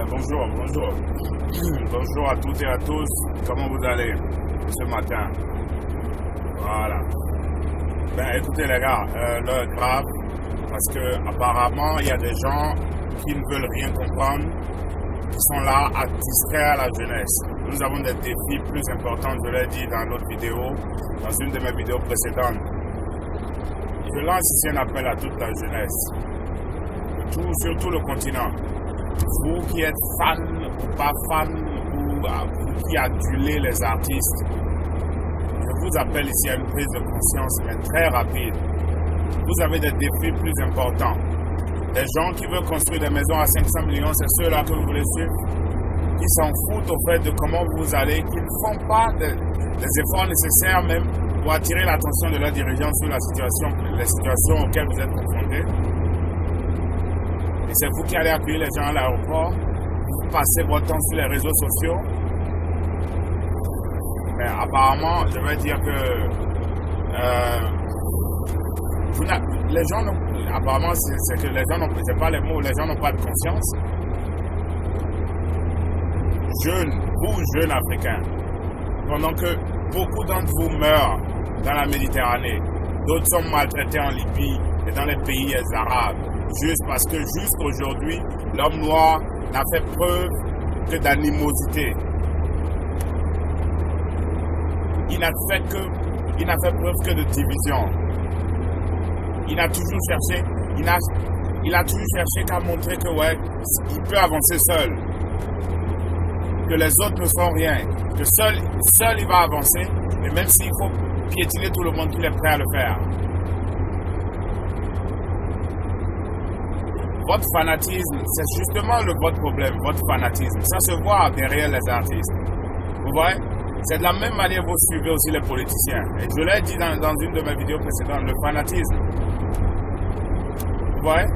Bonjour. Bonjour à toutes et à tous. Comment vous allez ce matin? Voilà. Écoutez les gars, l'heure est grave parce que apparemment il y a des gens qui ne veulent rien comprendre, qui sont là à distraire la jeunesse. Nous avons des défis plus importants, je l'ai dit dans l'autre vidéo, dans une de mes vidéos précédentes. Je lance ici un appel à toute la jeunesse, sur tout le continent. Vous qui êtes fan ou pas fan, ou vous qui adulez les artistes, je vous appelle ici à une prise de conscience, mais très rapide. Vous avez des défis plus importants. Des gens qui veulent construire des maisons à 500 millions, c'est ceux-là que vous voulez suivre, qui s'en foutent au fait de comment vous allez, qui ne font pas des efforts nécessaires même pour attirer l'attention de leurs dirigeants sur les situations auxquelles vous êtes confrontés. Et c'est vous qui allez accueillir les gens à l'aéroport, vous passez votre temps sur les réseaux sociaux. Mais apparemment, je veux dire que les gens n'ont, apparemment, c'est que les gens n'ont, c'est pas les mots, les gens n'ont pas de conscience. Jeunes Africains, pendant que beaucoup d'entre vous meurent dans la Méditerranée, d'autres sont maltraités en Libye et dans les pays arabes, juste parce que jusqu'aujourd'hui, l'homme noir n'a fait preuve que d'animosité. Il n'a fait preuve que de division. Il a toujours cherché qu'à montrer que ouais, il peut avancer seul. Que les autres ne sont rien. Que seul il va avancer. Et même s'il faut piétiner tout le monde, il est prêt à le faire. Votre fanatisme, c'est justement votre problème, votre fanatisme. Ça se voit derrière les artistes. Vous voyez? C'est de la même manière que vous suivez aussi les politiciens. Et je l'ai dit dans une de mes vidéos précédentes, le fanatisme. Vous voyez?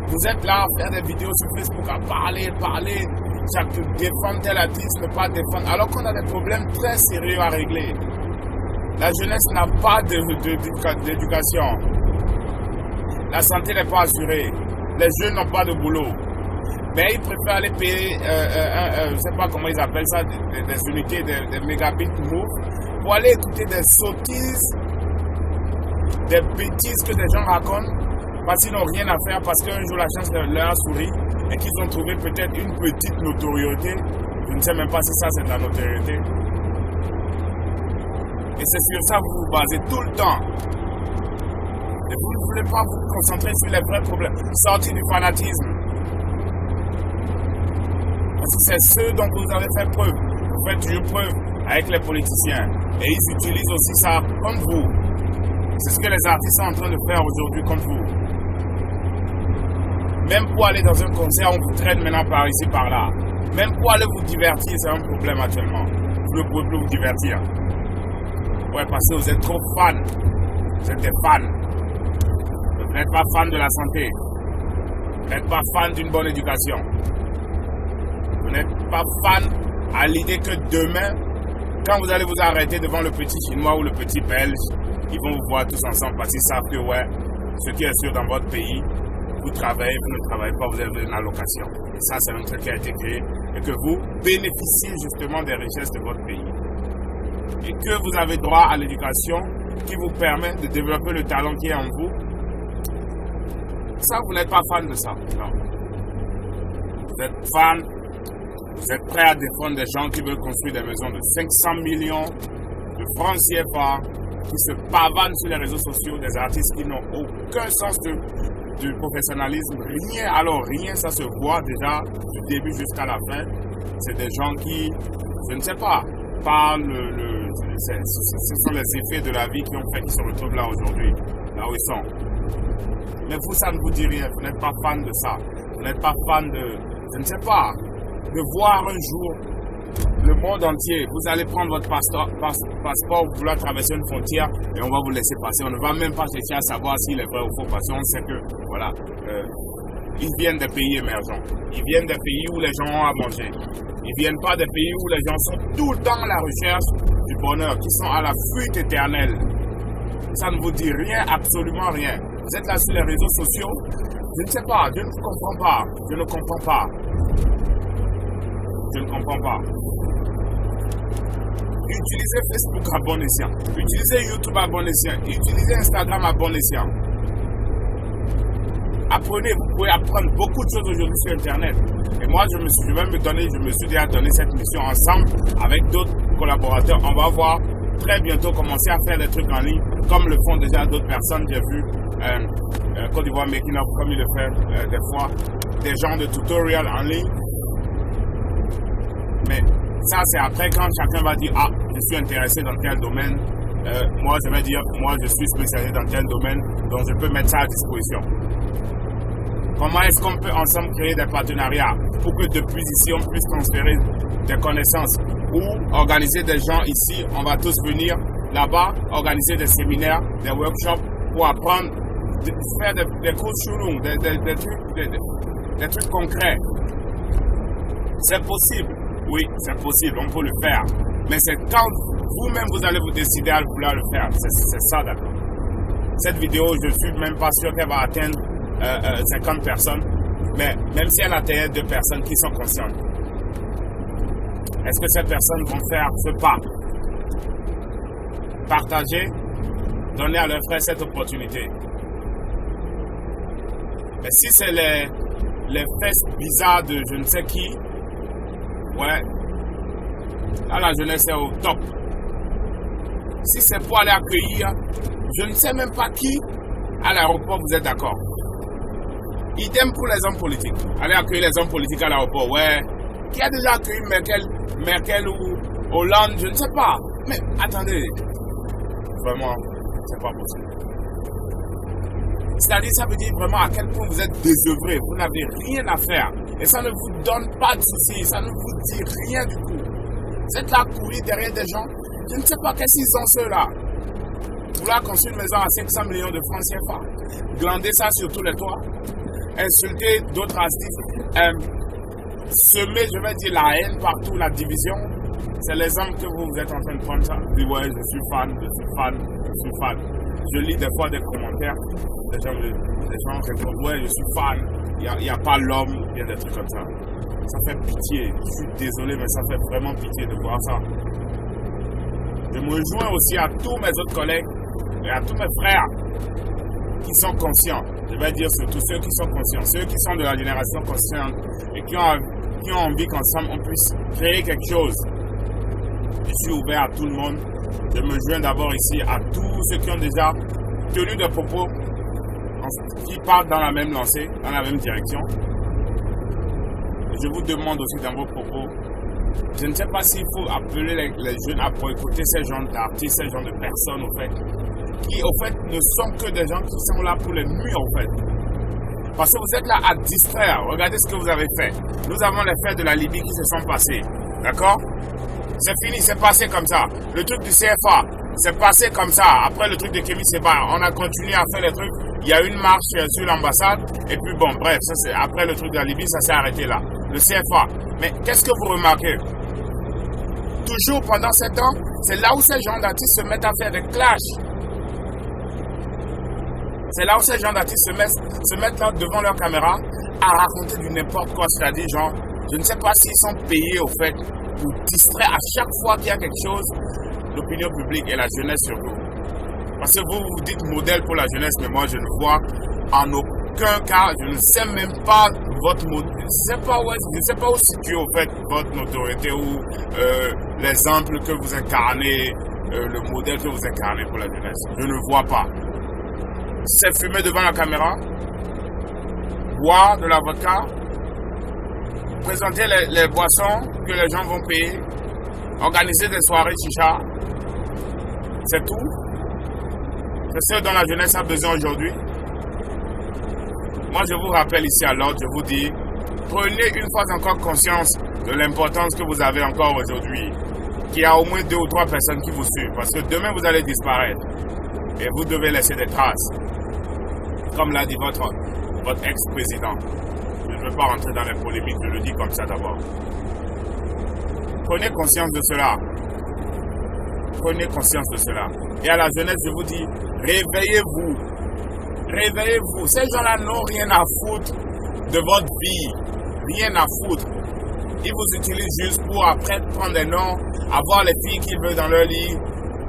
Vous êtes là à faire des vidéos sur Facebook, à parler, défendre tel artiste, ne pas défendre, alors qu'on a des problèmes très sérieux à régler. La jeunesse n'a pas d'éducation. La santé n'est pas assurée. Les jeunes n'ont pas de boulot. Mais ils préfèrent aller payer, je ne sais pas comment ils appellent ça, des unités, des mégabits move, pour aller écouter des sottises, des bêtises que des gens racontent, parce qu'ils n'ont rien à faire, parce qu'un jour la chance leur a souri, et qu'ils ont trouvé peut-être une petite notoriété. Je ne sais même pas si ça c'est de la notoriété. Et c'est sur ça que vous vous basez tout le temps. Et vous ne voulez pas vous concentrer sur les vrais problèmes. Sortez du fanatisme. Parce que c'est ce dont vous avez fait preuve. Vous faites toujours preuve avec les politiciens. Et ils utilisent aussi ça contre vous. C'est ce que les artistes sont en train de faire aujourd'hui contre vous. Même pour aller dans un concert, on vous traîne maintenant par ici, par là. Même pour aller vous divertir, c'est un problème actuellement. Vous ne pouvez plus vous divertir. Ouais, parce que vous êtes trop fans. Vous êtes des fans. Vous n'êtes pas fan de la santé. Vous n'êtes pas fan d'une bonne éducation. Vous n'êtes pas fan à l'idée que demain, quand vous allez vous arrêter devant le petit Chinois ou le petit Belge, ils vont vous voir tous ensemble parce qu'ils savent que ouais, ce qui est sûr dans votre pays, vous travaillez, vous ne travaillez pas, vous avez une allocation. Et ça, c'est un truc qui a été créé et que vous bénéficiez justement des richesses de votre pays. Et que vous avez droit à l'éducation qui vous permet de développer le talent qui est en vous. Ça, vous n'êtes pas fan de ça. Non. Vous êtes fan, vous êtes prêt à défendre des gens qui veulent construire des maisons de 500 millions de francs CFA, qui se pavanent sur les réseaux sociaux, des artistes qui n'ont aucun sens du professionnalisme. Rien, alors rien, ça se voit déjà du début jusqu'à la fin. C'est des gens qui, je ne sais pas, ce sont les effets de la vie qui ont fait qu'ils se retrouvent là aujourd'hui, là où ils sont. Mais vous, ça ne vous dit rien, vous n'êtes pas fan de ça. Vous n'êtes pas fan de, je ne sais pas, de voir un jour le monde entier. Vous allez prendre votre passeport, vous voulez traverser une frontière et on va vous laisser passer. On ne va même pas chercher à savoir s'il est vrai ou faux parce qu'on sait que, voilà, ils viennent des pays émergents. Ils viennent des pays où les gens ont à manger. Ils ne viennent pas des pays où les gens sont tout le temps à la recherche du bonheur, qui sont à la fuite éternelle. Ça ne vous dit rien, absolument rien. Vous êtes là sur les réseaux sociaux. Je ne sais pas, je ne comprends pas. Je ne comprends pas. Je ne comprends pas. Utilisez Facebook à bon escient. Utilisez YouTube à bon escient. Utilisez Instagram à bon escient. Apprenez, vous pouvez apprendre beaucoup de choses aujourd'hui sur Internet. Et moi, je me suis déjà donné cette mission ensemble avec d'autres collaborateurs. On va voir très bientôt commencer à faire des trucs en ligne, comme le font déjà d'autres personnes. J'ai vu Côte d'Ivoire Making Up, comme il le fait des fois, des genres de tutoriels en ligne. Mais ça, c'est après quand chacun va dire, ah, je suis intéressé dans tel domaine. Moi, je vais dire, moi, je suis spécialisé dans tel domaine, donc je peux mettre ça à disposition. Comment est-ce qu'on peut ensemble créer des partenariats pour que depuis ici, on puisse transférer des connaissances ou organiser des gens ici, on va tous venir là-bas, organiser des séminaires, des workshops pour apprendre, faire des cours Shulung, des trucs concrets. C'est possible, oui, c'est possible, on peut le faire. Mais c'est quand vous-même vous allez vous décider à vouloir le faire. C'est ça, d'accord. Cette vidéo, je suis même pas sûr qu'elle va atteindre 50 personnes, mais même si elle atteignait 2 personnes qui sont conscientes, est-ce que ces personnes vont faire ce pas? Partager, donner à leurs frères cette opportunité. Mais si c'est les fesses bizarres de je ne sais qui, ouais, là la jeunesse est au top. Si c'est pour aller accueillir, je ne sais même pas qui, à l'aéroport, vous êtes d'accord? Idem pour les hommes politiques. Allez accueillir les hommes politiques à l'aéroport. Ouais. Qui a déjà accueilli Merkel ou Hollande? Je ne sais pas. Mais attendez. Vraiment, c'est pas possible. C'est-à-dire, ça veut dire vraiment à quel point vous êtes désœuvré. Vous n'avez rien à faire. Et ça ne vous donne pas de soucis. Ça ne vous dit rien du tout. Vous êtes là à courir derrière des gens. Je ne sais pas qu'est-ce qu'ils ont ceux-là. Vouloir construire une maison à 500 millions de francs CFA. Glander ça sur tous les toits. Insulter d'autres racistes, semer, je vais dire, la haine partout, la division. C'est l'exemple que vous êtes en train de prendre ça. Vous dites, ouais, je suis fan. Je lis des fois des commentaires. Les gens répondent, ouais, je suis fan. Il n'y a pas l'homme, il y a des trucs comme ça. Ça fait pitié. Je suis désolé, mais ça fait vraiment pitié de voir ça. Je me rejoins aussi à tous mes autres collègues et à tous mes frères qui sont conscients. Je vais dire surtout ceux qui sont conscients, ceux qui sont de la génération consciente et qui ont envie qu'ensemble on puisse créer quelque chose. Je suis ouvert à tout le monde. Je me joins d'abord ici à tous ceux qui ont déjà tenu des propos qui partent dans la même lancée, dans la même direction. Et je vous demande aussi dans vos propos, je ne sais pas s'il faut appeler les jeunes à boycotter ces genres d'artistes, ces genres de personnes au fait, qui au fait ne sont que des gens qui sont là pour les nuire au fait. Parce que vous êtes là à distraire. Regardez ce que vous avez fait. Nous avons les faits de la Libye qui se sont passés. D'accord? C'est fini, c'est passé comme ça. Le truc du CFA, c'est passé comme ça. Après le truc de Kémy Séba, on a continué à faire les trucs. Il y a eu une marche sur l'ambassade. Et puis bon, bref, ça, c'est, après le truc de la Libye, ça s'est arrêté là. Le CFA. Mais qu'est-ce que vous remarquez? Toujours pendant 7 ans, c'est là où ces gens d'artistes se mettent à faire des clashs. C'est là où ces gens d'artistes se mettent là devant leur caméra à raconter du n'importe quoi. C'est-à-dire, genre, je ne sais pas s'ils sont payés au fait pour distraire à chaque fois qu'il y a quelque chose, l'opinion publique et la jeunesse surtout. Parce que vous vous dites modèle pour la jeunesse, mais moi je ne vois en aucun cas, je ne sais même pas votre modèle, je ne sais pas où situer au fait votre notoriété ou l'exemple que vous incarnez, le modèle que vous incarnez pour la jeunesse. Je ne vois pas. C'est fumer devant la caméra, boire de la vodka, présenter les boissons que les gens vont payer, organiser des soirées chicha, c'est tout. C'est ce dont la jeunesse a besoin aujourd'hui. Moi, je vous rappelle ici à l'ordre, je vous dis, prenez une fois encore conscience de l'importance que vous avez encore aujourd'hui, qu'il y a au moins 2 ou 3 personnes qui vous suivent, parce que demain vous allez disparaître et vous devez laisser des traces. Comme l'a dit votre ex-président. Je ne veux pas rentrer dans les polémiques, je le dis comme ça d'abord. Prenez conscience de cela. Prenez conscience de cela. Et à la jeunesse, je vous dis, réveillez-vous. Réveillez-vous. Ces gens-là n'ont rien à foutre de votre vie. rien à foutre. Ils vous utilisent juste pour après prendre des noms, avoir les filles qu'ils veulent dans leur lit,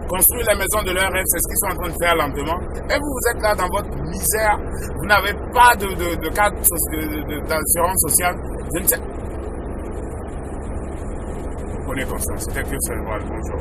construire les maisons de leurs rêves, c'est ce qu'ils sont en train de faire lentement. Et vous, vous êtes là dans votre misère, vous n'avez pas de carte d'assurance sociale. Je ne sais. Vous connaissez comme ça, c'était que c'est le bonjour.